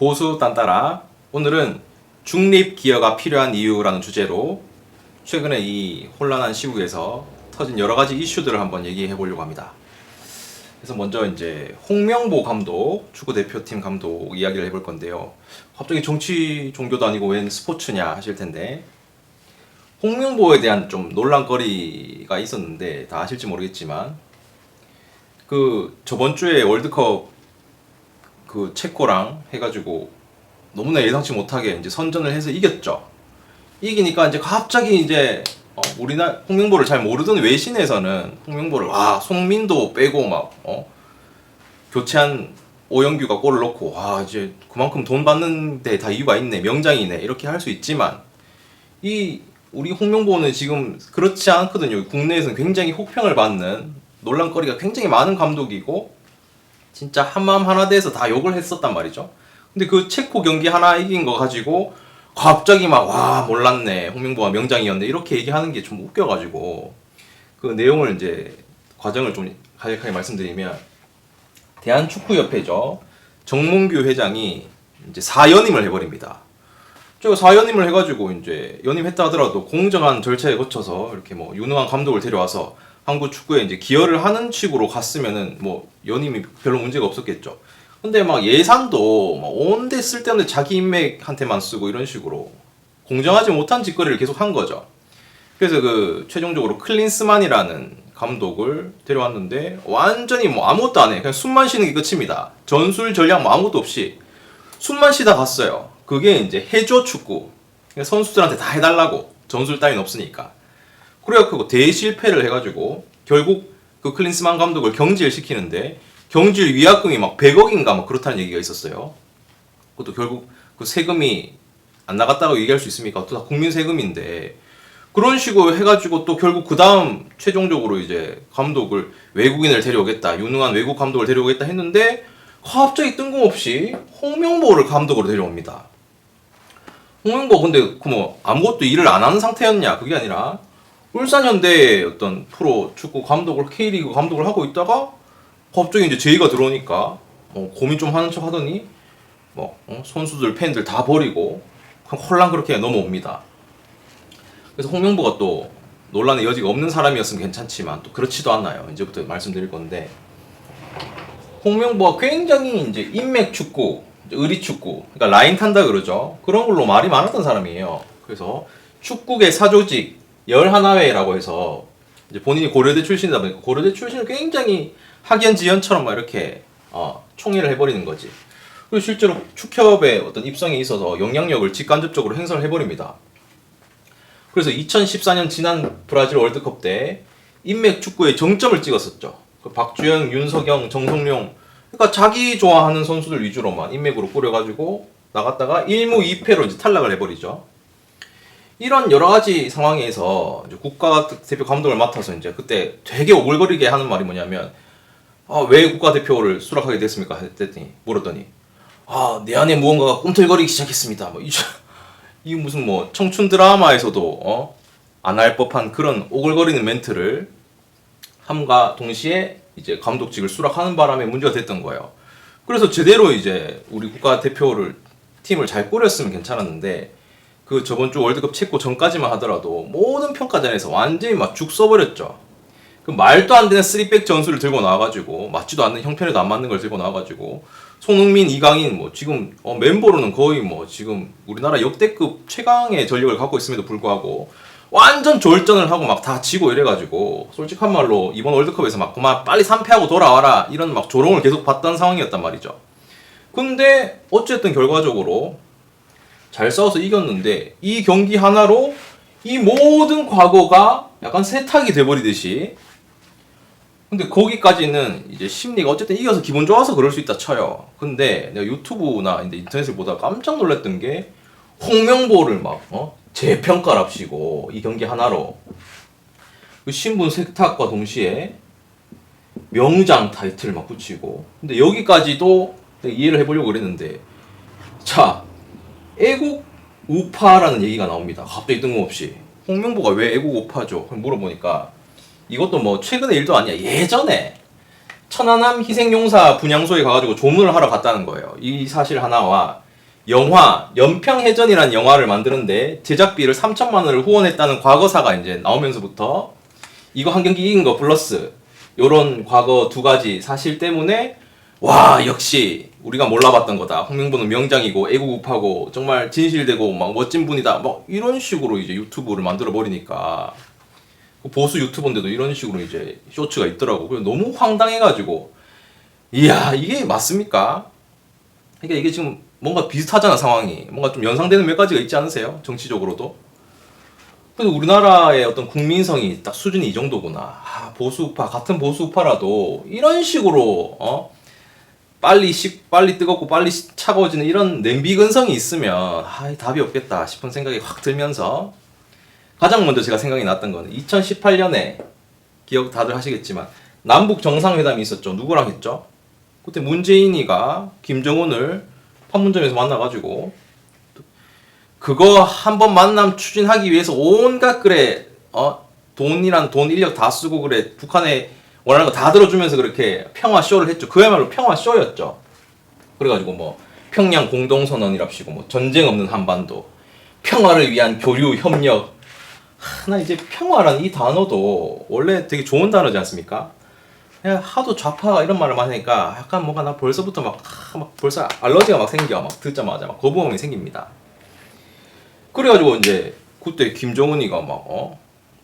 보수 딴따라. 오늘은 중립 기여가 필요한 이유라는 주제로 최근에 이 혼란한 시국에서 터진 여러 가지 이슈들을 한번 얘기해 보려고 합니다. 그래서 먼저 이제 홍명보 감독, 축구 대표팀 감독 이야기를 해볼 건데요. 갑자기 정치 종교도 아니고 웬 스포츠냐 하실 텐데, 홍명보에 대한 좀 논란거리가 있었는데 다 아실지 모르겠지만, 그 저번 주에 월드컵 그 체코랑 해가지고 너무나 예상치 못하게 이제 선전을 해서 이겼죠. 이기니까 이제 갑자기 이제 우리나라 홍명보를 잘 모르던 외신에서는 홍명보를 와 송민도 빼고 막 교체한 오영규가 골을 넣고 와 이제 그만큼 돈 받는데 다 이유가 있네, 명장이네, 이렇게 할 수 있지만 이 우리 홍명보는 지금 그렇지 않거든요. 국내에서는 굉장히 혹평을 받는, 논란거리가 굉장히 많은 감독이고 진짜 한마음 하나 돼서 다 욕을 했었단 말이죠. 근데 그 체코 경기 하나 이긴 거 가지고 갑자기 막 와 몰랐네, 홍명보가 명장이었네, 이렇게 얘기하는 게 좀 웃겨가지고 그 내용을 이제 과정을 좀 간략하게 말씀드리면, 대한축구협회죠, 정몽규 회장이 이제 사연임을 해버립니다. 저 사연임을 해가지고 이제 연임했다 하더라도 공정한 절차에 거쳐서 이렇게 뭐 유능한 감독을 데려와서 한국 축구에 이제 기여를 하는 식으로 갔으면은 뭐 연임이 별로 문제가 없었겠죠. 근데 막 예산도 막 온데 쓸데없는 자기 인맥한테만 쓰고 이런 식으로 공정하지 못한 짓거리를 계속 한 거죠. 그래서 그 최종적으로 클린스만이라는 감독을 데려왔는데 완전히 뭐 아무것도 안 해. 그냥 숨만 쉬는 게 끝입니다. 전술 전략 뭐 아무것도 없이 숨만 쉬다 갔어요. 그게 이제 해줘 축구. 선수들한테 다 해달라고. 전술 따윈 없으니까. 그래갖고 대실패를 해가지고 결국 그 클린스만 감독을 경질 시키는데, 경질 위약금이 막 100억인가 막 그렇다는 얘기가 있었어요. 그것도 결국 그 세금이 안 나갔다고 얘기할 수 있습니까? 또 다 국민 세금인데, 그런 식으로 해가지고 또 결국 그 다음 최종적으로 이제 감독을 외국인을 데려오겠다, 유능한 외국 감독을 데려오겠다 했는데 갑자기 뜬금없이 홍명보를 감독으로 데려옵니다. 홍명보 근데 그 뭐 아무것도 일을 안 하는 상태였냐? 그게 아니라 울산현대의 어떤 프로 축구 감독을, K리그 감독을 하고 있다가 갑자기 이제 제의가 들어오니까 고민 좀 하는 척 하더니 선수들 팬들 다 버리고 홀랑 그렇게 넘어옵니다. 그래서 홍명보가 또 논란의 여지가 없는 사람이었으면 괜찮지만 또 그렇지도 않아요. 이제부터 말씀드릴 건데, 홍명보가 굉장히 이제 인맥 축구, 의리 축구, 그러니까 라인 탄다 그러죠. 그런 걸로 말이 많았던 사람이에요. 그래서 축구계 사조직 11회라고 해서 이제 본인이 고려대 출신이다 보니까 고려대 출신을 굉장히 학연지연처럼 막 이렇게 총애를 해버리는 거지. 그리고 실제로 축협의 어떤 입성에 있어서 영향력을 직간접적으로 행사를 해버립니다. 그래서 2014년 지난 브라질 월드컵 때 인맥 축구에 정점을 찍었었죠. 그 박주영, 윤석영, 정성룡, 그러니까 자기 좋아하는 선수들 위주로만 인맥으로 꾸려가지고 나갔다가 1무 2패로 이제 탈락을 해버리죠. 이런 여러 가지 상황에서 이제 국가대표 감독을 맡아서 이제 그때 되게 오글거리게 하는 말이 뭐냐면, 왜 국가대표를 수락하게 됐습니까? 했더니 물었더니 내 안에 무언가가 꿈틀거리기 시작했습니다. 뭐 이 무슨 뭐 청춘 드라마에서도 안 할 법한 그런 오글거리는 멘트를 함과 동시에 이제 감독직을 수락하는 바람에 문제가 됐던 거예요. 그래서 제대로 이제 우리 국가대표를 팀을 잘 꾸렸으면 괜찮았는데, 그 저번 주 월드컵 체코 전까지만 하더라도 모든 평가전에서 완전히 막 죽 써버렸죠. 그 말도 안 되는 3백 전술을 들고 나와가지고 맞지도 않는, 형편에도 안 맞는 걸 들고 나와가지고 손흥민, 이강인 뭐 지금 멤버로는 거의 뭐 지금 우리나라 역대급 최강의 전력을 갖고 있음에도 불구하고 완전 졸전을 하고 막 다 지고 이래가지고 솔직한 말로 이번 월드컵에서 막 그만 빨리 3패하고 돌아와라 이런 막 조롱을 계속 받던 상황이었단 말이죠. 근데 어쨌든 결과적으로 잘 싸워서 이겼는데, 이 경기 하나로 이 모든 과거가 약간 세탁이 돼버리듯이. 근데 거기까지는 이제 심리가 어쨌든 이겨서 기분 좋아서 그럴 수 있다 쳐요. 근데 내가 유튜브나 인터넷을 보다가 깜짝 놀랐던 게, 홍명보를 막 재평가랍시고 이 경기 하나로 그 신분 세탁과 동시에 명장 타이틀을 막 붙이고. 근데 여기까지도 내가 이해를 해보려고 그랬는데, 자, 애국 우파라는 얘기가 나옵니다. 갑자기 뜬금없이. 홍명보가 왜 애국 우파죠? 물어보니까 이것도 뭐 최근의 일도 아니야. 예전에 천안함 희생용사 분향소에 가가지고 조문을 하러 갔다는 거예요. 이 사실 하나와 영화 연평해전이라는 영화를 만드는데 제작비를 3천만 원을 후원했다는 과거사가 이제 나오면서부터 이거 한 경기 이긴 거 플러스 요런 과거 두 가지 사실 때문에 와 역시 우리가 몰라봤던 거다. 홍명보는 명장이고 애국우파고 정말 진실되고 막 멋진 분이다. 막 이런 식으로 이제 유튜브를 만들어 버리니까 보수 유튜버인데도 이런 식으로 이제 쇼츠가 있더라고. 그래서 너무 황당해가지고 이야 이게 맞습니까? 그러니까 이게 지금 뭔가 비슷하잖아 상황이. 뭔가 좀 연상되는 몇 가지가 있지 않으세요? 정치적으로도. 그래서 우리나라의 어떤 국민성이 딱 수준이 이 정도구나. 아, 보수우파 같은 보수우파라도 이런 식으로 빨리 뜨겁고 빨리 차가워지는 이런 냄비 근성이 있으면 답이 없겠다 싶은 생각이 확 들면서 가장 먼저 제가 생각이 났던 거는 2018년에 기억 다들 하시겠지만 남북 정상회담이 있었죠. 누구랑 했죠? 그때 문재인이가 김정은을 판문점에서 만나가지고 그거 한번 만남 추진하기 위해서 온갖 돈이란 돈 인력 다 쓰고 그래 북한에 원하는 거 다 들어주면서 그렇게 평화 쇼를 했죠. 그야말로 평화 쇼였죠. 그래가지고 뭐 평양 공동선언이랍시고 뭐 전쟁 없는 한반도, 평화를 위한 교류 협력. 나 이제 평화란 이 단어도 원래 되게 좋은 단어지 않습니까? 그냥 하도 좌파가 이런 말을 많이 하니까 약간 뭔가 나 벌써부터 막 벌써 알러지가 막 생겨. 막 듣자마자 막 거부감이 생깁니다. 그래가지고 이제 그때 김정은이가 막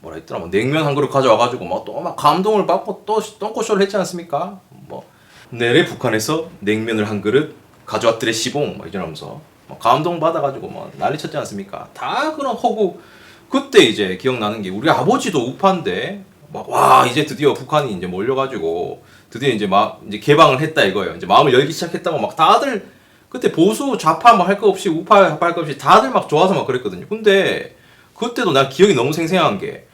뭐라 했더라 뭐 냉면 한 그릇 가져와가지고 막 또 막 감동을 받고 또 똥꼬쇼를 했지 않습니까? 뭐 내래 북한에서 냉면을 한 그릇 가져왔더래 시봉 막 이러면서 막 감동 받아가지고 막 난리 쳤지 않습니까? 다 그런 허구. 그때 이제 기억나는 게 우리 아버지도 우파인데 막 와 이제 드디어 북한이 이제 몰려가지고 드디어 이제 막 이제 개방을 했다 이거예요. 이제 마음을 열기 시작했다고 막 다들 그때 보수 좌파 막 할 거 없이 우파 할 거 없이 다들 막 좋아서 막 그랬거든요. 근데 그때도 난 기억이 너무 생생한 게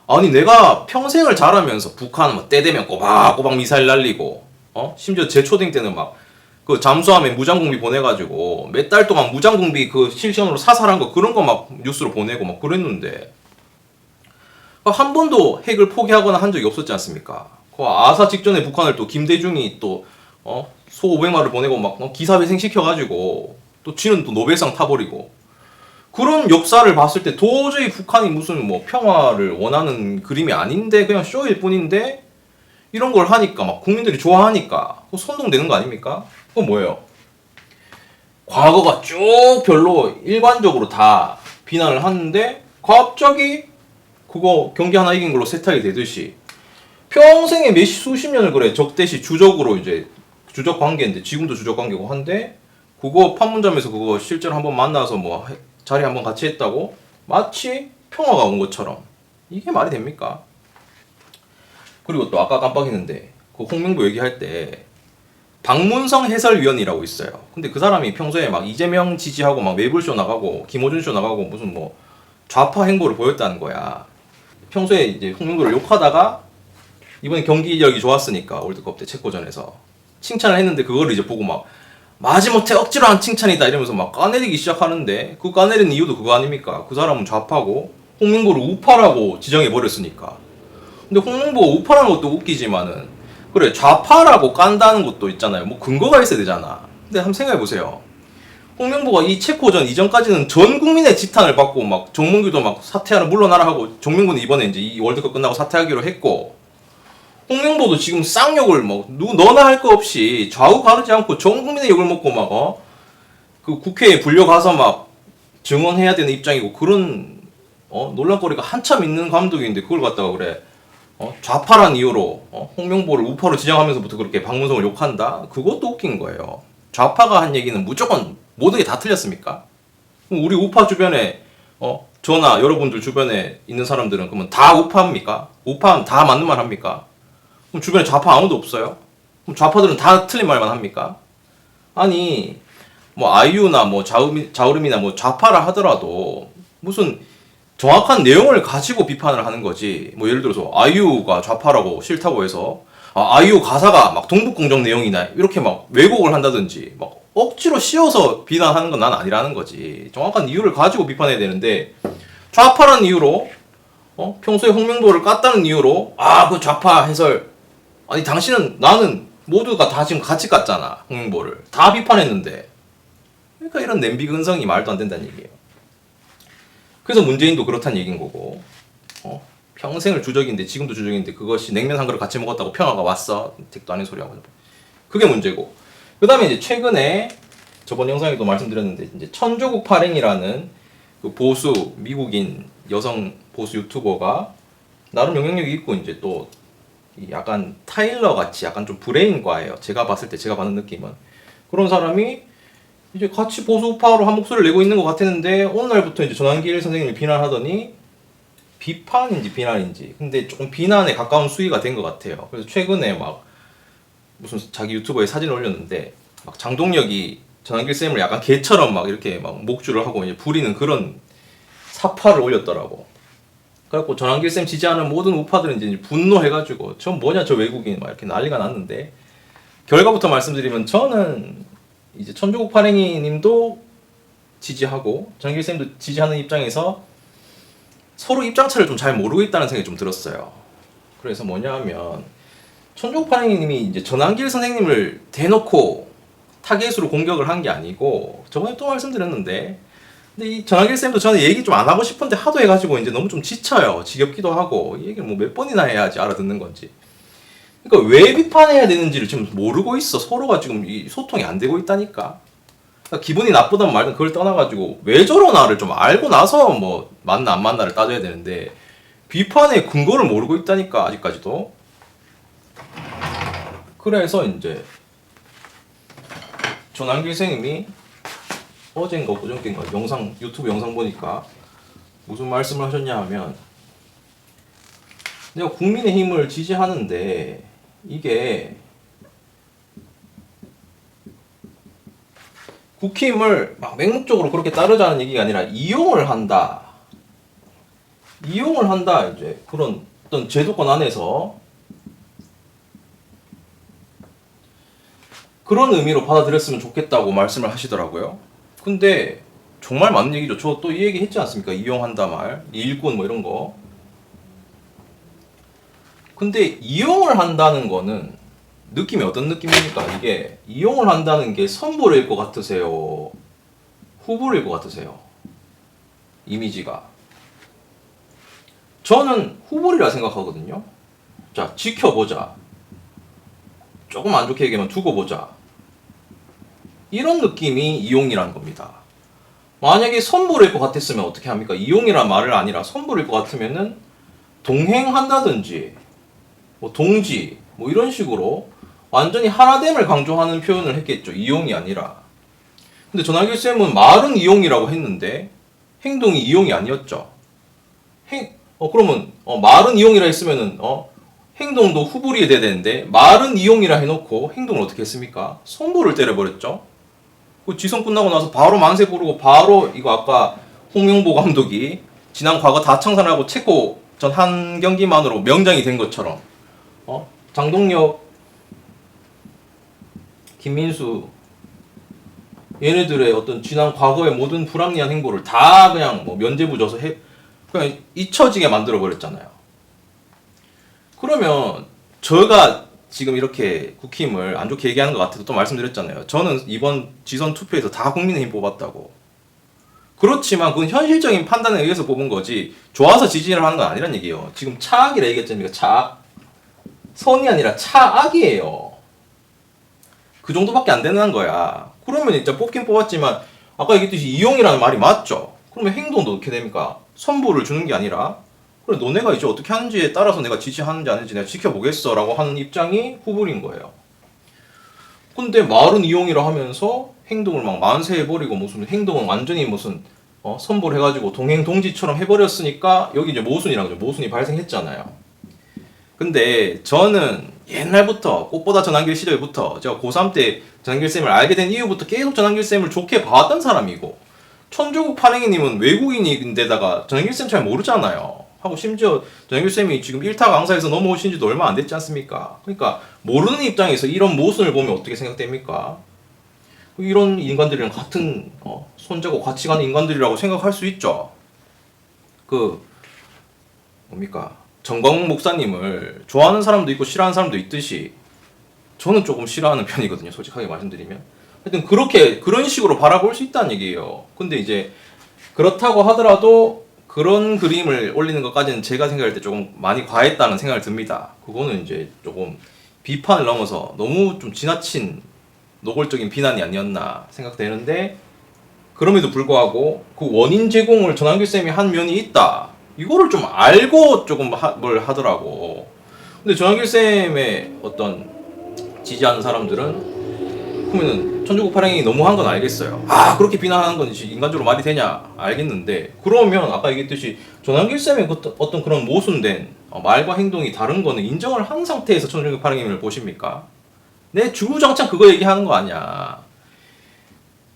아니 내가 평생을 자라면서 북한 뭐 때 되면 꼬박꼬박 미사일 날리고 심지어 제 초딩 때는 막 그 잠수함에 무장공비 보내가지고 몇 달 동안 무장공비 그 실시간으로 사살한 거 그런 거 막 뉴스로 보내고 막 그랬는데 한 번도 핵을 포기하거나 한 적이 없었지 않습니까? 그 아사 직전에 북한을 또 김대중이 또 소 500마를 보내고 막 기사회생 시켜가지고 또 지는 또 노벨상 타버리고 그런 역사를 봤을 때 도저히 북한이 무슨 뭐 평화를 원하는 그림이 아닌데 그냥 쇼일 뿐인데 이런 걸 하니까 막 국민들이 좋아하니까 그거 선동되는 거 아닙니까? 그건 뭐예요? 과거가 쭉 별로 일관적으로 다 비난을 하는데 갑자기 그거 경기 하나 이긴 걸로 세탁이 되듯이 평생에 수십 년을 그래 적대시 주적으로 이제 주적 관계인데 지금도 주적 관계고 한데 그거 판문점에서 그거 실제로 한번 만나서 뭐 자리 한번 같이 했다고 마치 평화가 온 것처럼 이게 말이 됩니까? 그리고 또 아까 깜빡했는데 그 홍명보 얘기할 때 박문성 해설위원이라고 있어요. 근데 그 사람이 평소에 막 이재명 지지하고 막 매불쇼 나가고 김호준 쇼 나가고 무슨 뭐 좌파 행보를 보였다는 거야. 평소에 이제 홍명보를 욕하다가 이번에 경기력이 좋았으니까 월드컵 때 체코전에서 칭찬을 했는데 그거를 이제 보고 막 마지못해 억지로 한 칭찬이다 이러면서 막 까내리기 시작하는데 그 까내리는 이유도 그거 아닙니까? 그 사람은 좌파고 홍명보를 우파라고 지정해버렸으니까. 근데 홍명보가 우파라는 것도 웃기지만은 그래 좌파라고 깐다는 것도 있잖아요. 뭐 근거가 있어야 되잖아. 근데 한번 생각해보세요. 홍명보가 이 체코전 이전까지는 전 국민의 지탄을 받고 막 정몽규도 막 사퇴하라 물러나라 하고 정명구는 이번에 이제 이 월드컵 끝나고 사퇴하기로 했고 홍명보도 지금 쌍욕을 뭐 너나 할 거 없이 좌우 가르지 않고 전 국민의 욕을 먹고 막 그 국회에 불려가서 막 증언해야 되는 입장이고 그런 논란거리가 한참 있는 감독인데 그걸 갖다가 그래 좌파란 이유로 홍명보를 우파로 지정하면서부터 그렇게 박문성을 욕한다? 그것도 웃긴 거예요. 좌파가 한 얘기는 무조건 모든 게 다 틀렸습니까? 우리 우파 주변에 저나 여러분들 주변에 있는 사람들은 그러면 다 우파입니까? 우파는 다 맞는 말 합니까? 그럼 주변에 좌파 아무도 없어요? 그럼 좌파들은 다 틀린 말만 합니까? 아니 뭐 아이유나 뭐 자우림이나 뭐 좌파라 하더라도 무슨 정확한 내용을 가지고 비판을 하는 거지. 뭐 예를 들어서 아이유가 좌파라고 싫다고 해서 아이유 가사가 막 동북공정 내용이나 이렇게 막 왜곡을 한다든지 막 억지로 씌워서 비난하는 건 난 아니라는 거지. 정확한 이유를 가지고 비판해야 되는데 좌파라는 이유로 평소에 홍명보를 깠다는 이유로 그 좌파 해설 아니 당신은 나는 모두가 다 지금 같이 깠잖아. 홍명보를 다 비판했는데 그러니까 이런 냄비 근성이 말도 안 된다는 얘기예요. 그래서 문재인도 그렇다는 얘기인 거고, 평생을 주적인데, 지금도 주적인데, 그것이 냉면 한 그릇 같이 먹었다고 평화가 왔어? 택도 아닌 소리 하고. 그게 문제고. 그 다음에 이제 최근에, 저번 영상에도 말씀드렸는데, 이제 천조국 파랭이라는 그 보수, 미국인 여성 보수 유튜버가 나름 영향력이 있고, 이제 또, 약간 타일러 같이 약간 좀 브레인과예요. 제가 봤을 때, 제가 받는 느낌은. 그런 사람이 이제 같이 보수파로 한 목소리를 내고 있는 것 같았는데, 어느 날부터 이제 전환길 선생님을 비난하더니, 비판인지 비난인지 근데 조금 비난에 가까운 수위가 된 것 같아요. 그래서 최근에 막 무슨 자기 유튜버에 사진을 올렸는데 막 장동혁이 전환길 쌤을 약간 개처럼 막 이렇게 막 목줄을 하고 이제 부리는 그런 사파를 올렸더라고. 그래갖고 전환길 쌤 지지하는 모든 우파들은 이제 분노해가지고 저 뭐냐 저 외국인 막 이렇게 난리가 났는데, 결과부터 말씀드리면 저는 이제 천조국 파랭이님도 지지하고 전환길 쌤도 지지하는 입장에서 서로 입장차를 좀 잘 모르고 있다는 생각이 좀 들었어요. 그래서 뭐냐 하면, 천조국 파랭이님이 이제 전환길 선생님을 대놓고 타겟으로 공격을 한 게 아니고, 저번에 또 말씀드렸는데, 근데 이 전환길 쌤도 저는 얘기 좀 안 하고 싶은데 하도 해가지고 이제 너무 좀 지쳐요. 지겹기도 하고, 이 얘기를 뭐 몇 번이나 해야지 알아듣는 건지. 그러니까 왜 비판해야 되는지를 지금 모르고 있어. 서로가 지금 이 소통이 안 되고 있다니까. 그러니까 기분이 나쁘단 말든 그걸 떠나가지고 왜 저러나를 좀 알고 나서 뭐 맞나 안 맞나를 따져야 되는데, 비판의 근거를 모르고 있다니까 아직까지도. 그래서 이제 전환길 선생님이 어젠가 그저께인가 유튜브 영상 보니까 무슨 말씀을 하셨냐 하면, 내가 국민의힘을 지지하는데 이게 국힘을 막 맹목적으로 그렇게 따르자는 얘기가 아니라 이용을 한다. 이제 그런 어떤 제도권 안에서 그런 의미로 받아들였으면 좋겠다고 말씀을 하시더라고요. 근데 정말 맞는 얘기죠. 저 또 이 얘기 했지 않습니까? 이용한다 말, 일꾼 뭐 이런 거. 근데 이용을 한다는 거는 느낌이 어떤 느낌입니까? 이게 이용을 한다는 게 선불일 것 같으세요? 후불일 것 같으세요? 이미지가. 저는 후불이라 생각하거든요. 자, 지켜보자. 조금 안 좋게 얘기하면 두고 보자. 이런 느낌이 이용이라는 겁니다. 만약에 선불일 것 같았으면 어떻게 합니까? 이용이란 말을 아니라 선불일 것 같으면은 동행한다든지 뭐 동지 뭐 이런 식으로 완전히 하나됨을 강조하는 표현을 했겠죠. 이용이 아니라. 근데 전환길 쌤은 말은 이용이라고 했는데 행동이 이용이 아니었죠. 그러면 말은 이용이라 했으면은 행동도 후불이 돼야 되는데 말은 이용이라 해놓고 행동을 어떻게 했습니까? 선불을 때려버렸죠. 그 지선 끝나고 나서 바로 만세 부르고 바로 이거 아까 홍명보 감독이 지난 과거 다 청산하고 체코 전 한 경기만으로 명장이 된 것처럼 장동혁, 김민수 얘네들의 어떤 지난 과거의 모든 불합리한 행보를 다 그냥 뭐 면죄부 줘서 그냥 잊혀지게 만들어 버렸잖아요. 그러면 저가 지금 이렇게 국힘을 안 좋게 얘기하는 것 같아도 또 말씀드렸잖아요. 저는 이번 지선 투표에서 다 국민의힘 뽑았다고. 그렇지만 그건 현실적인 판단에 의해서 뽑은 거지 좋아서 지지를 하는 건 아니란 얘기예요. 지금 차악이라 얘기했잖아요. 차악. 선이 아니라 차악이에요. 그 정도밖에 안 되는 거야. 그러면 진짜 뽑긴 뽑았지만 아까 얘기했듯이 이용이라는 말이 맞죠? 그러면 행동도 어떻게 됩니까? 선불을 주는 게 아니라 그래 너네가 이제 어떻게 하는지에 따라서 내가 지지하는지 안 하는지 내가 지켜보겠어 라고 하는 입장이 후불인 거예요. 근데 말은 이용이라 하면서 행동을 막 만세해버리고 무슨 행동은 완전히 무슨 선불해가지고 동행 동지처럼 해버렸으니까 여기 이제 모순이라는 거죠. 모순이 발생했잖아요. 근데 저는 옛날부터 꽃보다 전환길 시절부터 제가 고3 때 전환길 쌤을 알게 된 이후부터 계속 전환길 쌤을 좋게 봐왔던 사람이고, 천조국 파랭이님은 외국인인데다가 전환길 쌤 잘 모르잖아요. 하고 심지어 전환길 쌤이 지금 1타 강사에서 넘어오신 지도 얼마 안 됐지 않습니까? 그러니까 모르는 입장에서 이런 모순을 보면 어떻게 생각됩니까? 이런 인간들이랑 같은 손잡고 같이 가는 인간들이라고 생각할 수 있죠. 뭡니까? 정광훈 목사님을 좋아하는 사람도 있고 싫어하는 사람도 있듯이 저는 조금 싫어하는 편이거든요. 솔직하게 말씀드리면 하여튼 그런 식으로 바라볼 수 있다는 얘기예요. 근데 이제 그렇다고 하더라도 그런 그림을 올리는 것까지는 제가 생각할 때 조금 많이 과했다는 생각이 듭니다. 그거는 이제 조금 비판을 넘어서 너무 좀 지나친 노골적인 비난이 아니었나 생각되는데, 그럼에도 불구하고 그 원인 제공을 전환길 쌤이 한 면이 있다, 이거를 좀 알고 조금 뭘 하더라고. 근데 전환길 쌤의 어떤 지지하는 사람들은 그러면은 천주국 발행이 너무한 건 알겠어요. 아, 그렇게 비난하는 건 인간적으로 말이 되냐 알겠는데, 그러면 아까 얘기했듯이 전환길 쌤의 어떤 그런 모순된 말과 행동이 다른 거는 인정을 한 상태에서 천주국 발행을 보십니까? 내 주구장창 그거 얘기하는 거 아니야.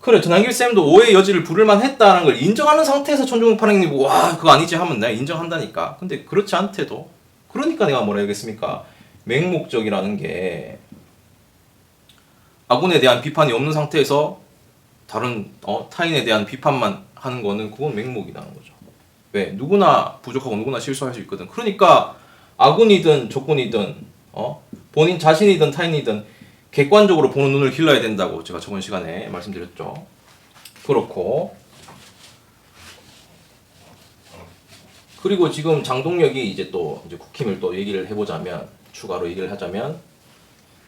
그래, 전환길 쌤도 오해 여지를 부를만 했다는 걸 인정하는 상태에서 천주국 발행님 와 그거 아니지 하면 내가 인정한다니까. 근데 그렇지 않대도, 그러니까 내가 뭐라 해야겠습니까? 맹목적이라는 게 아군에 대한 비판이 없는 상태에서 다른 타인에 대한 비판만 하는 거는 그건 맹목이라는 거죠. 왜? 누구나 부족하고 누구나 실수할 수 있거든. 그러니까 아군이든 적군이든 본인 자신이든 타인이든 객관적으로 보는 눈을 길러야 된다고 제가 저번 시간에 말씀드렸죠. 그렇고, 그리고 지금 장동혁이 이제 국힘을 또 얘기를 해보자면, 추가로 얘기를 하자면,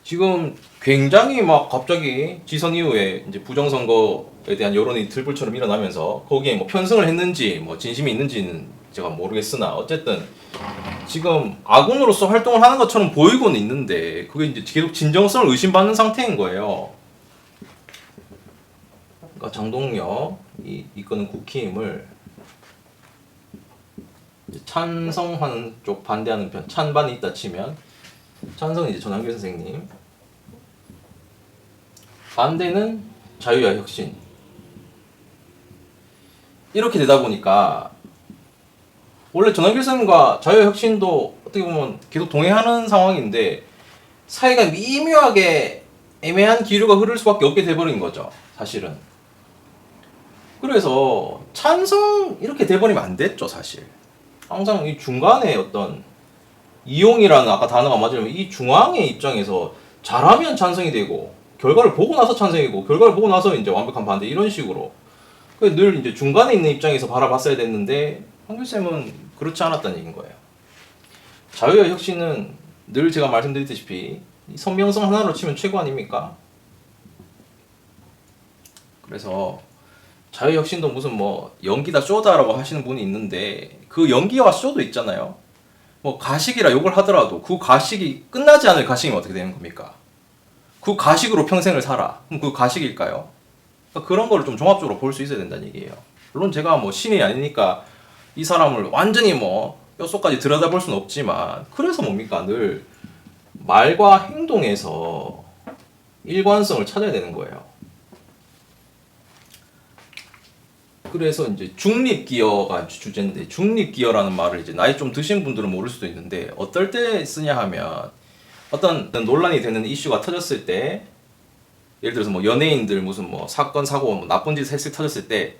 지금 굉장히 막 갑자기 지선 이후에 이제 부정선거에 대한 여론이 들불처럼 일어나면서 거기에 뭐 편승을 했는지 뭐 진심이 있는지는 제가 모르겠으나 어쨌든 지금 아군으로서 활동을 하는 것처럼 보이고는 있는데 그게 이제 계속 진정성을 의심받는 상태인 거예요. 그러니까 장동혁이 이끄는 국힘을 찬성하는 쪽, 반대하는 편, 찬반이 있다 치면 찬성은 이제 전환길 선생님, 반대는 자유와 혁신. 이렇게 되다 보니까 원래 전환길 선생님과 자유와 혁신도 어떻게 보면 계속 동행하는 상황인데 사이가 미묘하게 애매한 기류가 흐를 수밖에 없게 돼버린 거죠, 사실은. 그래서 찬성 이렇게 돼버리면 안 됐죠, 사실. 항상 이 중간에 어떤 이용이라는 아까 단어가 맞으면 이 중앙의 입장에서 잘하면 찬성이 되고 결과를 보고 나서 찬성이고 결과를 보고 나서 이제 완벽한 반대, 이런 식으로 늘 이제 중간에 있는 입장에서 바라봤어야 됐는데 황교쌤은 그렇지 않았다는 얘기인 거예요. 자유와 혁신은 늘 제가 말씀드렸다시피 선명성 하나로 치면 최고 아닙니까? 그래서 자유혁신도 무슨 뭐 연기다 쇼다라고 하시는 분이 있는데 그 연기와 쇼도 있잖아요. 뭐 가식이라 욕을 하더라도 그 가식이 끝나지 않을 가식이면 어떻게 되는 겁니까? 그 가식으로 평생을 살아. 그럼 그 가식일까요? 그러니까 그런 거를 좀 종합적으로 볼 수 있어야 된다는 얘기예요. 물론 제가 뭐 신이 아니니까 이 사람을 완전히 뭐 뼛속까지 들여다볼 수는 없지만, 그래서 뭡니까? 늘 말과 행동에서 일관성을 찾아야 되는 거예요. 그래서 이제 중립기여가 주제인데, 중립기여라는 말을 이제 나이 좀 드신 분들은 모를 수도 있는데 어떨 때 쓰냐 하면 어떤 논란이 되는 이슈가 터졌을 때, 예를 들어서 뭐 연예인들 무슨 뭐 사건 사고 뭐 나쁜 짓 했을 터졌을 때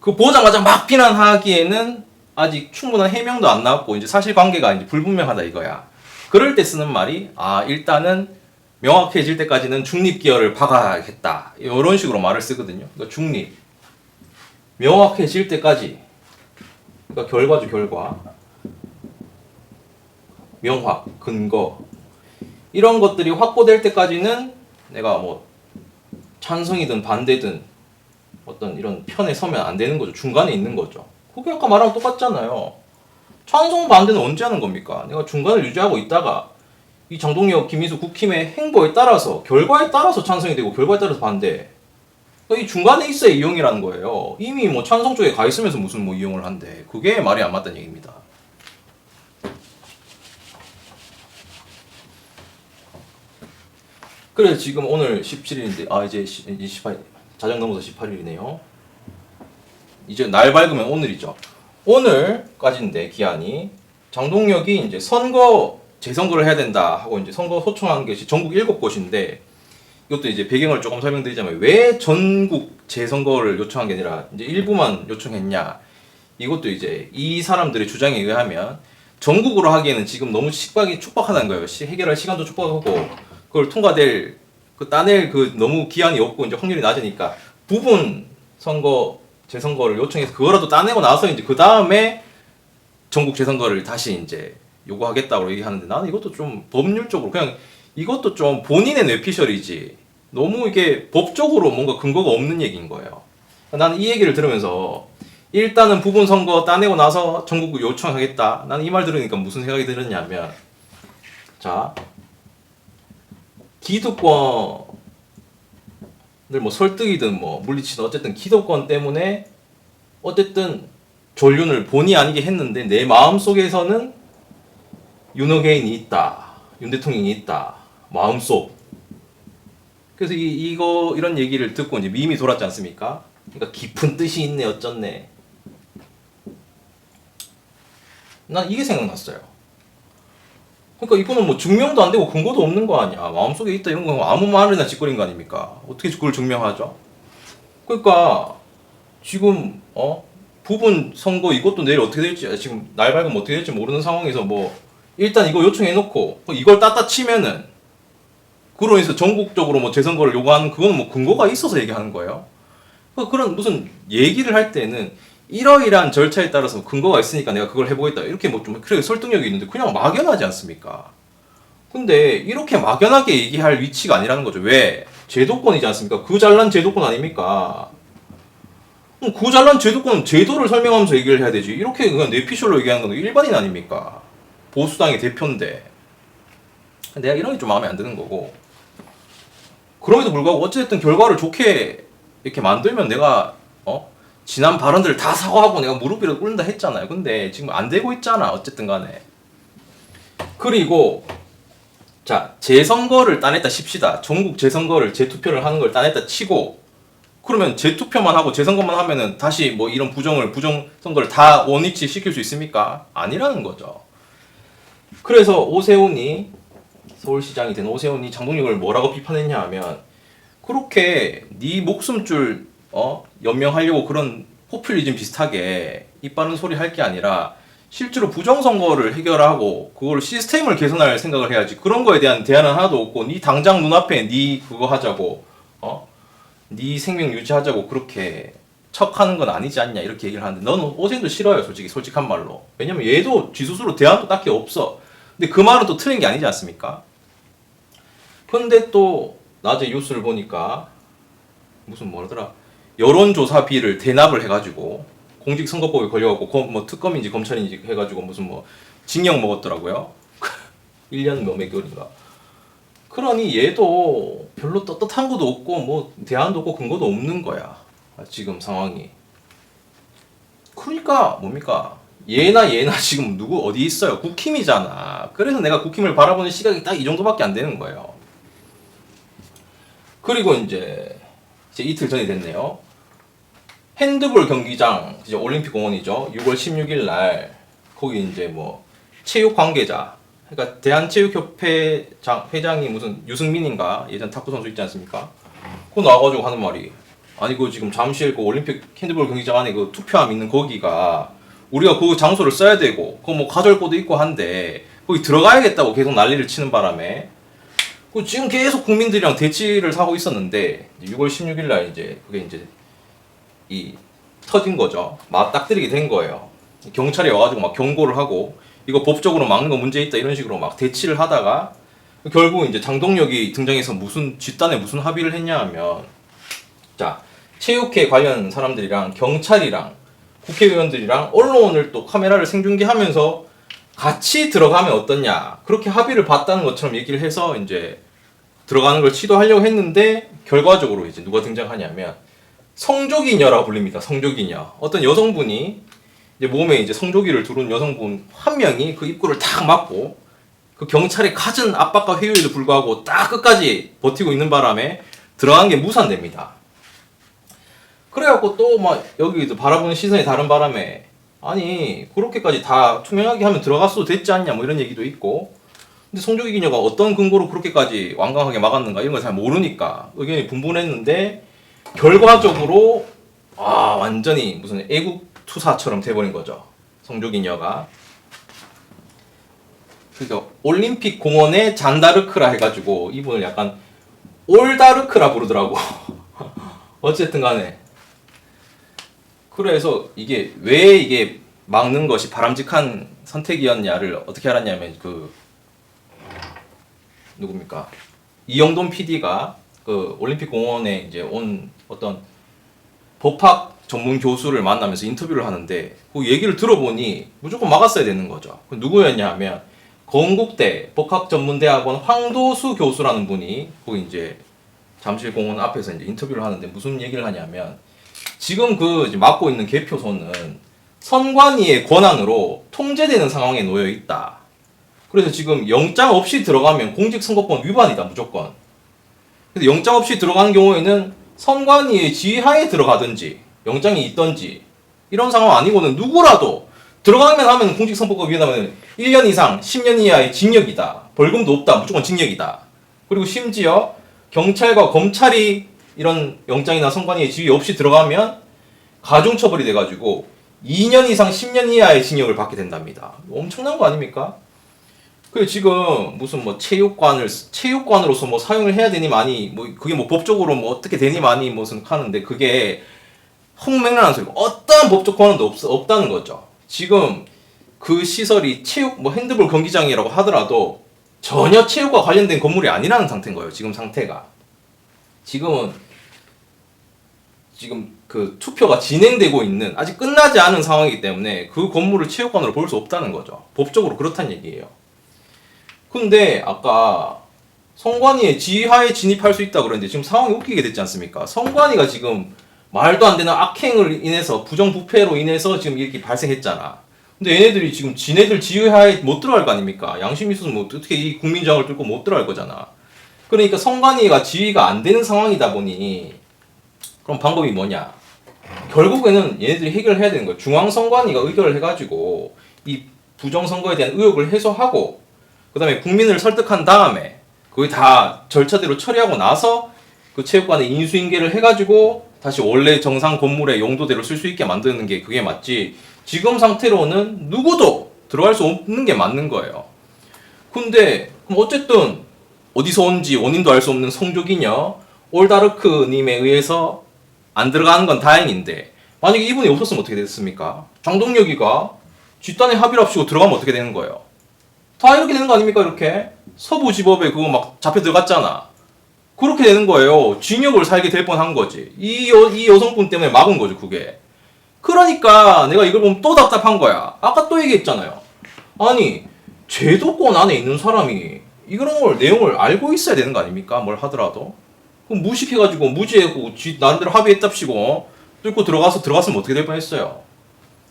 그 보자마자 막 비난하기에는 아직 충분한 해명도 안 나왔고 이제 사실관계가 이제 불분명하다 이거야. 그럴 때 쓰는 말이 일단은 명확해질 때까지는 중립기여를 박아야겠다, 이런 식으로 말을 쓰거든요. 그러니까 중립, 명확해질 때까지, 그러니까 결과죠, 결과, 명확, 근거, 이런 것들이 확보될 때까지는 내가 뭐 찬성이든 반대든 어떤 이런 편에 서면 안 되는 거죠. 중간에 있는 거죠. 그게 아까 말하고 똑같잖아요. 찬성 반대는 언제 하는 겁니까? 내가 중간을 유지하고 있다가 이 장동혁, 김희수 국힘의 행보에 따라서, 결과에 따라서 찬성이 되고 결과에 따라서 반대, 이 중간에 있어야 이용이라는 거예요. 이미 뭐 찬성 쪽에 가 있으면서 무슨 뭐 이용을 한대. 그게 말이 안 맞다는 얘기입니다. 그래서 지금 오늘 17일인데 이제 18일, 자정 넘어서 18일이네요. 이제 날 밝으면 오늘이죠. 오늘까지인데 기한이, 장동혁이 이제 재선거를 해야 된다 하고 이제 선거 소청한 것이 전국 7곳인데, 이것도 이제 배경을 조금 설명드리자면 왜 전국 재선거를 요청한 게 아니라 이제 일부만 요청했냐. 이것도 이제 이 사람들의 주장에 의하면 전국으로 하기에는 지금 너무 촉박하다는 거예요. 해결할 시간도 촉박하고 그걸 통과될 그 따낼 그 너무 기한이 없고 이제 확률이 낮으니까 부분 선거 재선거를 요청해서 그거라도 따내고 나서 이제 그 다음에 전국 재선거를 다시 이제 요구하겠다고 얘기하는데 나는 이것도 좀 법률적으로 그냥 이것도 좀 본인의 뇌피셜이지 너무 이게 법적으로 뭔가 근거가 없는 얘기인 거예요. 나는 이 얘기를 들으면서 일단은 부분 선거 따내고 나서 전국 요청하겠다. 나는 이 말 들으니까 무슨 생각이 들었냐면 자 기득권을 뭐 설득이든 뭐 물리치든 어쨌든 기득권 때문에 어쨌든 전륜을 본의 아니게 했는데 내 마음속에서는 윤호개인이 있다. 윤 대통령이 있다. 마음속. 그래서 이런 얘기를 듣고 이제 밈이 돌았지 않습니까? 그러니까 깊은 뜻이 있네 어쩌네. 난 이게 생각났어요. 그러니까 이거는 뭐 증명도 안 되고 근거도 없는 거 아니야. 마음속에 있다 이런 거 아무 말이나 짓거린 거 아닙니까? 어떻게 그걸 증명하죠? 그러니까 지금 부분 선거 이것도 내일 어떻게 될지 지금 날 밝으면 어떻게 될지 모르는 상황에서 뭐 일단 이거 요청해놓고 이걸 따따 치면은 그로 인해서 전국적으로 뭐 재선거를 요구하는 그거는 뭐 근거가 있어서 얘기하는 거예요. 그런 무슨 얘기를 할 때는 이러이러한 절차에 따라서 근거가 있으니까 내가 그걸 해보겠다 이렇게 뭐 좀 그렇게 설득력이 있는데 그냥 막연하지 않습니까? 근데 이렇게 막연하게 얘기할 위치가 아니라는 거죠. 왜? 제도권이지 않습니까? 그 잘난 제도권 아닙니까? 그 잘난 제도권은 제도를 설명하면서 얘기를 해야 되지. 이렇게 그냥 뇌피셜로 얘기하는 건 일반인 아닙니까? 보수당의 대표인데. 내가 이런 게 좀 마음에 안 드는 거고. 그럼에도 불구하고 어쨌든 결과를 좋게 이렇게 만들면 내가 지난 발언들을 다 사과하고 내가 무릎 위로 꿇는다 했잖아요. 근데 지금 안 되고 있잖아. 어쨌든 간에. 그리고 자 재선거를 따냈다 칩시다. 전국 재선거를 재투표를 하는 걸 따냈다 치고 그러면 재투표만 하고 재선거만 하면은 다시 뭐 이런 부정 선거를 다 원위치 시킬 수 있습니까? 아니라는 거죠. 그래서 오세훈이 서울시장이 된 오세훈이 장동혁을 뭐라고 비판했냐 하면 그렇게 네 목숨줄 연명하려고 그런 포퓰리즘 비슷하게 입 바른 소리 할 게 아니라 실제로 부정선거를 해결하고 그걸 시스템을 개선할 생각을 해야지. 그런 거에 대한 대안은 하나도 없고 네 당장 눈앞에 네 그거 하자고 네 생명 유지하자고 그렇게 척하는 건 아니지 않냐 이렇게 얘기를 하는데 너는 오세훈도 싫어요. 솔직한 말로. 왜냐면 얘도 지 스스로 대안도 딱히 없어. 근데 그 말은 또 틀린 게 아니지 않습니까? 근데 또 낮에 뉴스를 보니까 무슨 뭐라더라 여론조사비를 대납을 해가지고 공직선거법에 걸려갖고 뭐 특검인지 검찰인지 해가지고 무슨 뭐 징역 먹었더라고요. 1년 몇 개월인가. 그러니 얘도 별로 떳떳한 것도 없고 뭐 대안도 없고 근거도 없는 거야. 지금 상황이. 그러니까 뭡니까? 얘나 지금 누구 어디 있어요? 국힘이잖아. 그래서 내가 국힘을 바라보는 시각이 딱 이 정도밖에 안 되는 거예요. 그리고 이제 이틀 전이 됐네요. 핸드볼 경기장, 이제 올림픽 공원이죠. 6월 16일 날 거기 이제 뭐 체육 관계자, 그러니까 대한체육협회 회장이 무슨 유승민인가 예전 탁구 선수 있지 않습니까? 그거 나와가지고 하는 말이 아니 그 지금 잠실 그 올림픽 핸드볼 경기장 안에 그 투표함 있는 거기가 우리가 그 장소를 써야 되고 그거 뭐 가절고도 있고 한데 거기 들어가야겠다고 계속 난리를 치는 바람에 지금 계속 국민들이랑 대치를 하고 있었는데 6월 16일 날 이제 그게 이제 터진 거죠. 맞닥뜨리게 된 거예요. 경찰이 와가지고 막 경고를 하고 이거 법적으로 막는 거 문제 있다 이런 식으로 막 대치를 하다가 결국 이제 장동혁이 등장해서 무슨 뒷단에 무슨 합의를 했냐 하면 자 체육회 관련 사람들이랑 경찰이랑 국회의원들이랑 언론을 또 카메라를 생중계하면서 같이 들어가면 어떻냐 그렇게 합의를 봤다는 것처럼 얘기를 해서 이제 들어가는 걸 시도하려고 했는데 결과적으로 이제 누가 등장하냐면 성조기녀라고 불립니다. 성조기녀. 어떤 여성분이 이제 몸에 이제 성조기를 두른 여성분 한 명이 그 입구를 탁 막고 그 경찰의 갖은 압박과 회유에도 불구하고 딱 끝까지 버티고 있는 바람에 들어간 게 무산됩니다. 그래갖고 또 막 여기도 바라보는 시선이 다른 바람에 아니 그렇게까지 다 투명하게 하면 들어갔어도 됐지 않냐 뭐 이런 얘기도 있고 근데 성조기녀가 어떤 근거로 그렇게까지 완강하게 막았는가 이런 걸 잘 모르니까 의견이 분분했는데 결과적으로 완전히 무슨 애국 투사처럼 돼버린 거죠. 성조기녀가. 그러니까 올림픽 공원의 잔다르크라 해가지고 이분을 약간 올다르크라 부르더라고. 어쨌든 간에. 그래서 이게 왜 이게 막는 것이 바람직한 선택이었냐를 어떻게 알았냐면 그 누굽니까? 이영돈 PD가 그 올림픽 공원에 이제 온 어떤 법학 전문 교수를 만나면서 인터뷰를 하는데 그 얘기를 들어보니 무조건 막았어야 되는 거죠. 그 누구였냐 하면 건국대 법학전문대학원 황도수 교수라는 분이 거기 이제 잠실공원 앞에서 이제 인터뷰를 하는데 무슨 얘기를 하냐면 지금 그 맡고 있는 개표소는 선관위의 권한으로 통제되는 상황에 놓여 있다. 그래서 지금 영장 없이 들어가면 공직선거법 위반이다 무조건. 그래서 영장 없이 들어가는 경우에는 선관위의 지휘하에 들어가든지 영장이 있던지 이런 상황 아니고는 누구라도 들어가면 하면 공직선거법 위반하면 1년 이상 10년 이하의 징역이다. 벌금도 없다. 무조건 징역이다. 그리고 심지어 경찰과 검찰이 이런 영장이나 선관위의 지휘 없이 들어가면 가중처벌이 돼가지고 2년 이상 10년 이하의 징역을 받게 된답니다. 엄청난 거 아닙니까? 그 지금 무슨 뭐 체육관으로서 뭐 사용을 해야 되니 많이 뭐 그게 뭐 법적으로 뭐 어떻게 되니 많이 무슨 하는데 그게 헛맹랑한 소리고 어떠한 법적 권한도 없다는 거죠. 지금 그 시설이 체육 뭐 핸드볼 경기장이라고 하더라도 전혀 체육과 관련된 건물이 아니라는 상태인 거예요. 지금 상태가. 지금 그 투표가 진행되고 있는 아직 끝나지 않은 상황이기 때문에 그 건물을 체육관으로 볼 수 없다는 거죠. 법적으로 그렇다는 얘기예요. 근데 아까 선관위의 지휘하에 진입할 수 있다 그랬는데 지금 상황이 웃기게 됐지 않습니까? 선관위가 지금 말도 안 되는 악행을 인해서 부정부패로 인해서 지금 이렇게 발생했잖아. 근데 얘네들이 지금 지네들 지휘하에 못 들어갈 거 아닙니까? 양심 있어서 뭐 어떻게 이 국민장을 뚫고 못 들어갈 거잖아. 그러니까 선관위가 지휘가 안 되는 상황이다 보니 그럼 방법이 뭐냐? 결국에는 얘네들이 해결해야 되는 거예요. 중앙선관위가 의결을 해가지고 이 부정선거에 대한 의혹을 해소하고 그 다음에 국민을 설득한 다음에 거기 다 절차대로 처리하고 나서 그 체육관에 인수인계를 해가지고 다시 원래 정상 건물의 용도대로 쓸 수 있게 만드는 게 그게 맞지. 지금 상태로는 누구도 들어갈 수 없는 게 맞는 거예요. 근데 그럼 어쨌든 어디서 온지 원인도 알 수 없는 성조기녀 올다르크님에 의해서 안 들어가는 건 다행인데 만약에 이분이 없었으면 어떻게 됐습니까? 장동혁이가 뒷단에 합의랍시고 들어가면 어떻게 되는 거예요? 다 이렇게 되는 거 아닙니까? 이렇게 서부지법에 그거 막 잡혀 들어갔잖아. 그렇게 되는 거예요. 징역을 살게 될 뻔한 거지. 이 여성분 때문에 막은 거죠 그게. 그러니까 내가 이걸 보면 또 답답한 거야. 아까 또 얘기했잖아요. 아니 제도권 안에 있는 사람이 이런 걸 내용을 알고 있어야 되는 거 아닙니까? 뭘 하더라도. 그럼 무식해가지고 무지하고 나름대로 합의했답시고 뚫고 들어갔으면 어떻게 될 뻔했어요.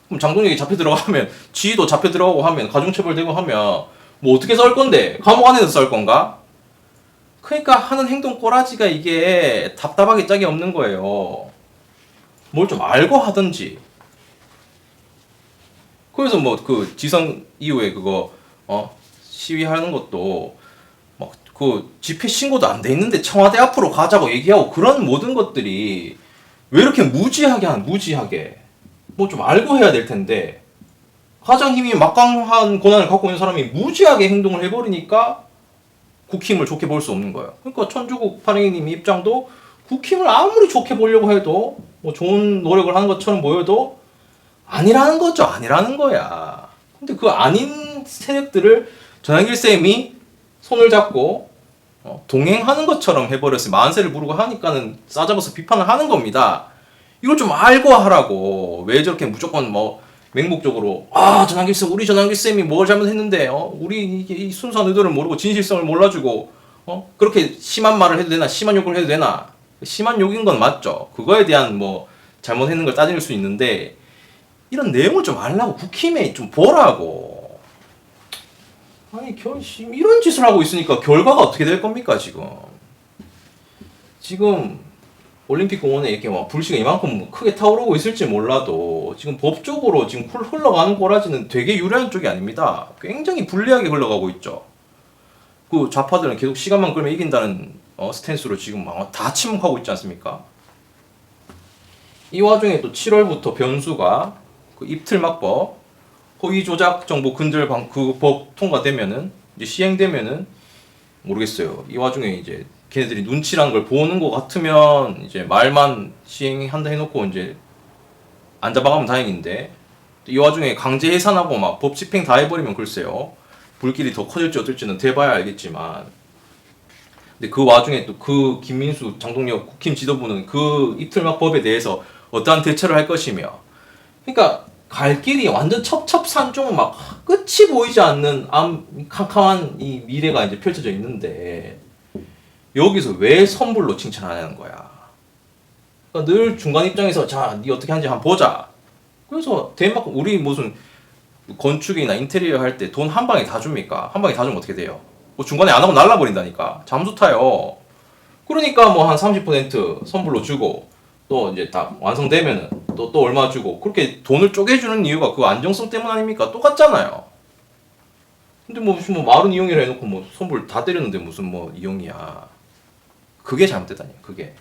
그럼 장동혁이 잡혀 들어가면 지휘도 잡혀 들어가고 하면 가중처벌되고 하면 뭐 어떻게 썰 건데? 감옥 안에서 썰 건가? 그러니까 하는 행동 꼬라지가 이게 답답하게 짝이 없는 거예요. 뭘 좀 알고 하든지. 그래서 뭐 그 지선 이후에 그거 시위하는 것도 막 그 집회 신고도 안 돼 있는데 청와대 앞으로 가자고 얘기하고 그런 모든 것들이 왜 이렇게 무지하게 뭐 좀 알고 해야 될 텐데 가장 힘이 막강한 권한을 갖고 있는 사람이 무지하게 행동을 해버리니까 국힘을 좋게 볼 수 없는 거예요. 그러니까 천주국 파랭이님 입장도 국힘을 아무리 좋게 보려고 해도 뭐 좋은 노력을 하는 것처럼 보여도 아니라는 거죠. 아니라는 거야. 근데 그 아닌 세력들을 전한길 쌤이 손을 잡고 동행하는 것처럼 해버렸어요. 만세를 부르고 하니까는 싸잡아서 비판을 하는 겁니다. 이걸 좀 알고 하라고. 왜 저렇게 무조건 뭐 맹목적으로 전한길 쌤 우리 전한길 쌤이 뭘 잘못했는데 우리 이게 이 순수한 의도를 모르고 진실성을 몰라주고 그렇게 심한 말을 해도 되나 심한 욕을 해도 되나 심한 욕인 건 맞죠. 그거에 대한 뭐 잘못했는 걸 따질 수 있는데 이런 내용을 좀 알라고 국힘에 좀 보라고. 아니 이런 짓을 하고 있으니까 결과가 어떻게 될 겁니까 지금 올림픽 공원에 이렇게 막 불씨가 이만큼 크게 타오르고 있을지 몰라도 지금 법적으로 지금 흘러가는 꼬라지는 되게 유리한 쪽이 아닙니다. 굉장히 불리하게 흘러가고 있죠. 그 좌파들은 계속 시간만 끌면 이긴다는 스탠스로 지금 막 다 침묵하고 있지 않습니까? 이 와중에 또 7월부터 변수가 그 입틀막법 허위 조작 정보 근절 그 법 통과되면은 이제 시행되면은 모르겠어요. 이 와중에 이제 걔네들이 눈치란 걸 보는 것 같으면 이제 말만 시행한다 해놓고 이제 안 잡아가면 다행인데 이 와중에 강제 해산하고 막 법 집행 다 해버리면 글쎄요 불길이 더 커질지 어떨지는 돼봐야 알겠지만 근데 그 와중에 또 그 김민수 장동혁 국힘 지도부는 그 이틀막 법에 대해서 어떠한 대처를 할 것이며 그러니까 갈 길이 완전 첩첩산중 막 끝이 보이지 않는 캄캄한 이 미래가 이제 펼쳐져 있는데 여기서 왜 선불로 칭찬하냐는 거야. 그러니까 늘 중간 입장에서 자, 니 어떻게 하는지 한번 보자. 그래서 대만큼 우리 무슨 건축이나 인테리어 할 때 돈 한 방에 다 줍니까? 한 방에 다 주면 어떻게 돼요? 뭐 중간에 안 하고 날라버린다니까. 잠수 타요. 그러니까 뭐 한 30% 선불로 주고 또 이제 다 완성되면은 또 얼마 주고 그렇게 돈을 쪼개주는 이유가 그 안정성 때문 아닙니까? 똑같잖아요. 근데 뭐 무슨 뭐 마른 이용이라 해놓고 뭐 선불 다 때렸는데 무슨 뭐 이용이야. 그게 잘못됐다니 그게.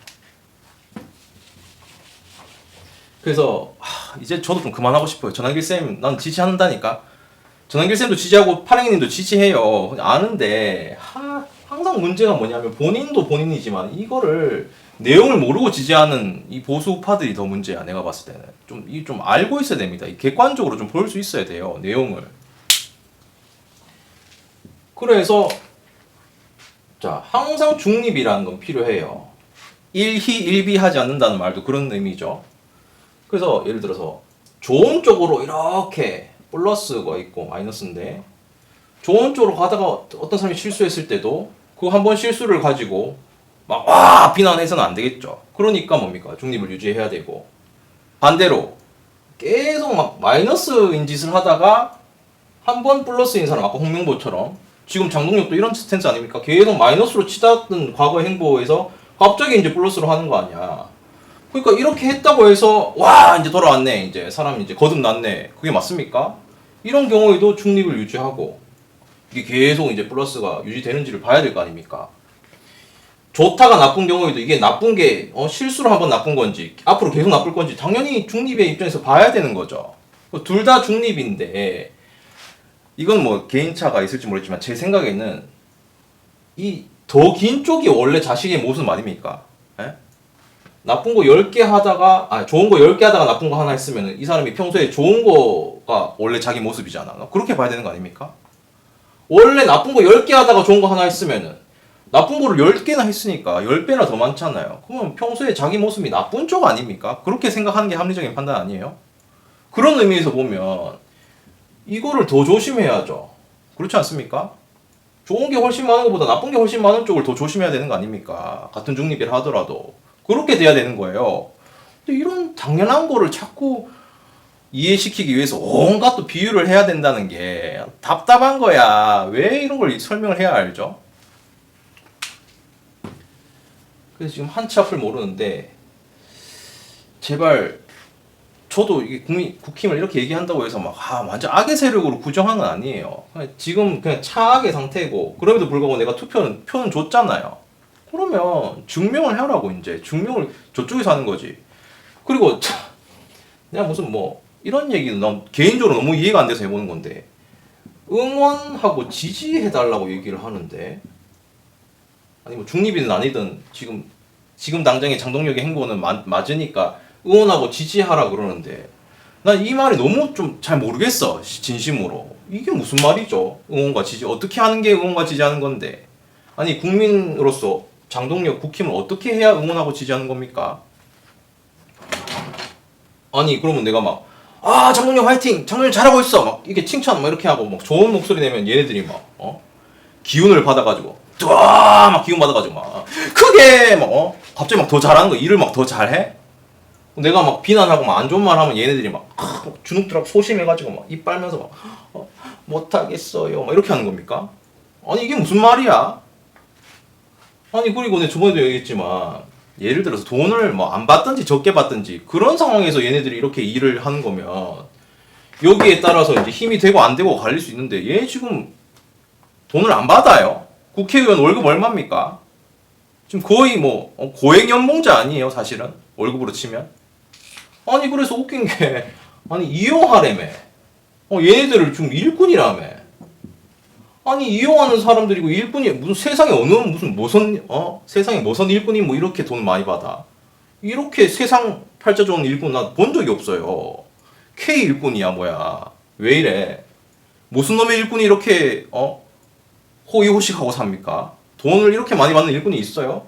그래서 이제 저도 좀 그만하고 싶어요. 전환길 쌤 난 지지한다니까. 전환길 쌤도 지지하고 파랭이님도 지지해요. 아는데 항상 문제가 뭐냐면 본인도 본인이지만 이거를 내용을 모르고 지지하는 이 보수 우파들이 더 문제야. 내가 봤을 때는 좀 알고 있어야 됩니다. 객관적으로 좀 볼 수 있어야 돼요. 내용을. 그래서 자 항상 중립이라는 건 필요해요. 일희일비하지 않는다는 말도 그런 의미죠. 그래서 예를 들어서 좋은 쪽으로 이렇게 플러스가 있고 마이너스인데 좋은 쪽으로 가다가 어떤 사람이 실수했을 때도 그 한 번 실수를 가지고 막 비난해서는 안 되겠죠. 그러니까 뭡니까? 중립을 유지해야 되고 반대로 계속 막 마이너스인 짓을 하다가 한 번 플러스인 사람 아까 홍명보처럼 지금 장동혁도 이런 스탠스 아닙니까? 계속 마이너스로 치닫던 과거의 행보에서 갑자기 이제 플러스로 하는 거 아니야. 그러니까 이렇게 했다고 해서 와 이제 돌아왔네 이제 사람이 이제 거듭났네 그게 맞습니까? 이런 경우에도 중립을 유지하고 이게 계속 이제 플러스가 유지되는지를 봐야 될 거 아닙니까? 좋다가 나쁜 경우에도 이게 나쁜 게 실수로 한번 나쁜 건지 앞으로 계속 나쁠 건지 당연히 중립의 입장에서 봐야 되는 거죠. 둘 다 중립인데 이건 뭐 개인차가 있을지 모르겠지만 제 생각에는 이 더 긴 쪽이 원래 자식의 모습 아닙니까? 에? 나쁜 거 10개 하다가 좋은 거 10개 하다가 나쁜 거 하나 했으면 이 사람이 평소에 좋은 거가 원래 자기 모습이잖아. 그렇게 봐야 되는 거 아닙니까? 원래 나쁜 거 10개 하다가 좋은 거 하나 했으면은 나쁜 거를 10개나 했으니까 10배나 더 많잖아요. 그러면 평소에 자기 모습이 나쁜 쪽 아닙니까? 그렇게 생각하는 게 합리적인 판단 아니에요? 그런 의미에서 보면 이거를 더 조심해야죠. 그렇지 않습니까? 좋은 게 훨씬 많은 것보다 나쁜 게 훨씬 많은 쪽을 더 조심해야 되는 거 아닙니까? 같은 중립이라 하더라도. 그렇게 돼야 되는 거예요. 근데 이런 당연한 거를 자꾸 이해시키기 위해서 온갖 또 비유를 해야 된다는 게 답답한 거야. 왜 이런 걸 설명을 해야 알죠? 그래서 지금 한치 앞을 모르는데 제발 저도 이게 국힘을 이렇게 얘기한다고 해서 막 완전 악의 세력으로 구정한 건 아니에요. 지금 그냥 차악의 상태고 그럼에도 불구하고 내가 표는 줬잖아요. 그러면 증명을 하라고 이제 증명을 저쪽에서 하는 거지. 그리고 내가 무슨 뭐 이런 얘기는 난 개인적으로 너무 이해가 안 돼서 해보는 건데 응원하고 지지해달라고 얘기를 하는데 아니 뭐 중립이든 아니든 지금 당장의 장동혁의 행보는 맞으니까 응원하고 지지하라 그러는데 난 이 말이 너무 좀 잘 모르겠어. 진심으로 이게 무슨 말이죠? 응원과 지지 어떻게 하는 게 응원과 지지하는 건데 아니 국민으로서 장동혁 국힘을 어떻게 해야 응원하고 지지하는 겁니까? 아니 그러면 내가 막 장동혁 화이팅! 장동혁 잘하고 있어! 막 이렇게 칭찬 막 이렇게 하고 막 좋은 목소리 내면 얘네들이 막 기운을 받아가지고 막 기운 받아가지고 막 크게 막 갑자기 막 더 잘하는 거 일을 막 더 잘해? 내가 막 비난하고 막 안 좋은 말 하면 얘네들이 막 주눅들하고 소심해가지고 막 입 빨면서 막 못하겠어요 막 이렇게 하는 겁니까? 아니 이게 무슨 말이야? 아니 그리고 내가 저번에도 얘기했지만 예를 들어서 돈을 뭐 안 받든지 적게 받든지 그런 상황에서 얘네들이 이렇게 일을 하는 거면 여기에 따라서 이제 힘이 되고 안 되고 갈릴 수 있는데 얘 지금 돈을 안 받아요. 국회의원 월급 얼마입니까? 지금 거의 뭐 고액 연봉자 아니에요 사실은 월급으로 치면. 아니 그래서 웃긴 게 아니 이용하래매 얘네들을 지금 일꾼이라며. 아니 이용하는 사람들이고 일꾼이 무슨 세상에 어느 무슨 세상에 무슨 일꾼이 뭐 이렇게 돈 많이 받아. 이렇게 세상 팔자 좋은 일꾼 나 본 적이 없어요. K 일꾼이야 뭐야. 왜 이래? 무슨 놈의 일꾼이 이렇게 호의호식하고 삽니까? 돈을 이렇게 많이 받는 일꾼이 있어요?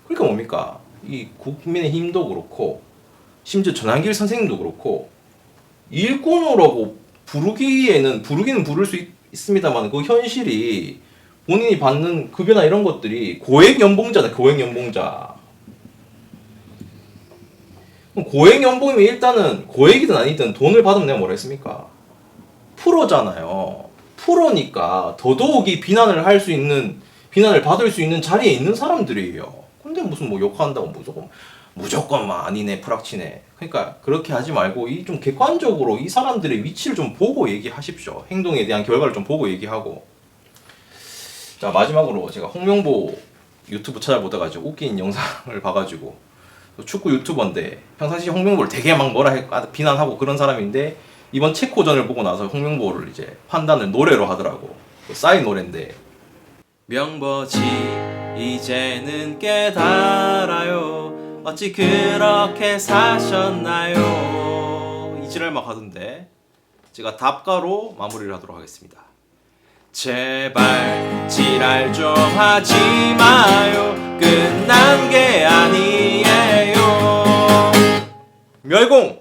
그러니까 뭡니까? 이 국민의힘도 그렇고 심지어 전한길 선생님도 그렇고 일꾼으로고 부르기는 부를 수 있습니다만 그 현실이 본인이 받는 급여나 이런 것들이 고액 연봉자다. 고액 연봉자. 고액 연봉이면 일단은 고액이든 아니든 돈을 받으면 내가 뭐라 했습니까? 프로잖아요. 프로니까 더더욱이 비난을 받을 수 있는 자리에 있는 사람들이에요. 근데 무슨 뭐 욕한다고 무조건 막 아니네 프락치네. 그러니까 그렇게 하지 말고 이 좀 객관적으로 이 사람들의 위치를 좀 보고 얘기하십시오. 행동에 대한 결과를 좀 보고 얘기하고. 자 마지막으로 제가 홍명보 유튜브 찾아보다가 웃긴 영상을 봐가지고 축구 유튜버인데 평상시 홍명보를 되게 막 비난하고 그런 사람인데 이번 체코전을 보고 나서 홍명보를 이제 판단을 노래로 하더라고. 싸이 노래인데 명보지 이제는 깨달아요 어찌 그렇게 사셨나요 이지랄 막 하던데 제가 답가로 마무리를 하도록 하겠습니다. 제발 지랄 좀 하지 마요 끝난 게 아니에요. 멸공!